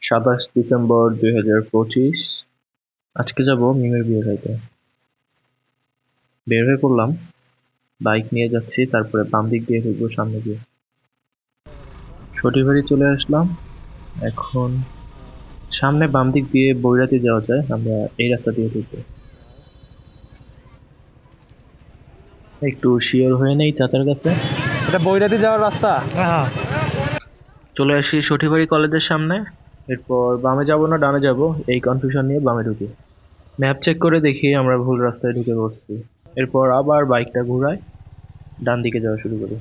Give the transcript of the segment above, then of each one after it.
27 December 2025। আজকে যাব মিমের বিয়ে খাইতে। বের হয়ে পড়লাম, বাইক নিয়ে যাচ্ছি, তারপরে বাম দিক দিয়ে ঢুকবো সামনে দিয়ে। সঠিবাড়ি চলে আসলাম। এখন সামনে বাম দিক দিয়ে বৈরাতি যাওয়া যায়, আমরা এই রাস্তা দিয়ে ঢুকবো। একটু শিওর হয়ে নেই চাচার কাছে। এটা বৈরাতি যাওয়ার রাস্তা। চলে আসি সঠিবাড়ি কলেজের সামনে। এরপর বামে যাব না ডানে যাব, এই কনফিউশন নিয়ে বামে ঢুকি। ম্যাপ চেক করে দেখি আমরা ভুল রাস্তায় ঢুকে পড়ছি। এরপর আবার বাইকটা ঘুরাই, ডান দিকে যাওয়া শুরু করি।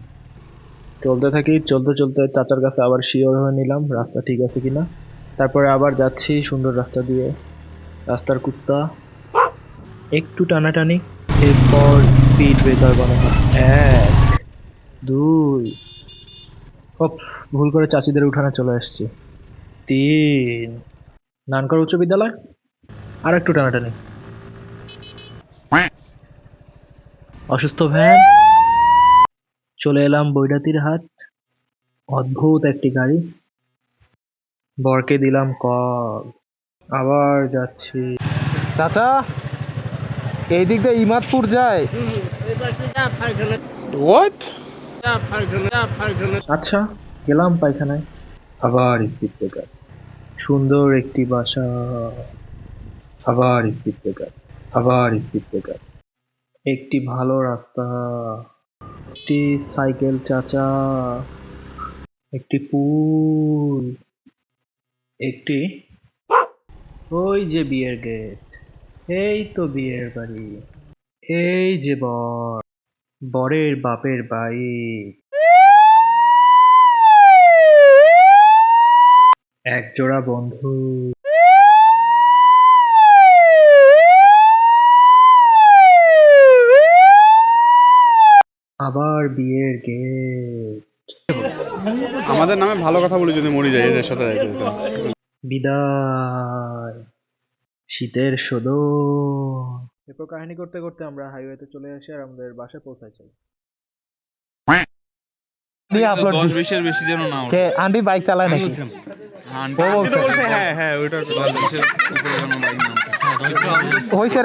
চলতে থাকি, চলতে চলতে চাচার কাছে আবার শিওর হয়ে নিলাম রাস্তা ঠিক আছে কিনা। তারপরে আবার যাচ্ছি সুন্দর রাস্তা দিয়ে। রাস্তার কুত্তা, একটু টানাটানি, এরপর স্পিড ব্রেকার বানানো। 1 2, ওপস, ভুল করে চাচিদের উঠানে চলে আসছি। 3, নানকর উচ্চ বিদ্যালয়, আর একটু টানাটানি। অসুস্থ ভ্যান। চলে এলাম বৈরাতির হাট। অদ্ভুত একটি গাড়ি, বরকে দিলাম কল। আবার যাচ্ছি। চাচা, এই দিক দিয়ে ইমাদপুর যায়। আচ্ছা, গেলাম পায়খানায়। আবার স্পিড ব্রেকার, সুন্দর একটি বাসা। আবার স্পিড ব্রেকার, আবার স্পিড ব্রেকার। একটি ভালো রাস্তা, একটি সাইকেল চাচা, একটি পুল, একটি, ওই যে বিয়ের গেট, এই তো বিয়ের বাড়ি, এই যে বর, বরের বাপের বাইক, একজোড়া বন্ধু। আবার বিয়ের গেট। আমাদের নামে ভালো কথা বলি যদি মরে যায় এদের সাথে যাইতে যেতে। বিদায়, শীতের সদন। এরপর কাহিনী করতে করতে আমরা হাইওয়েতে চলে আসি আর আমাদের বাসায় পৌঁছাই চাই। আপলোড 10-20 বেশি যেন না কে আন্টি বাইক চালায় নাকি? আন্টি হ্যাঁ হ্যাঁ ওইটা 10-20 উপরে যেন বাইক না হইছে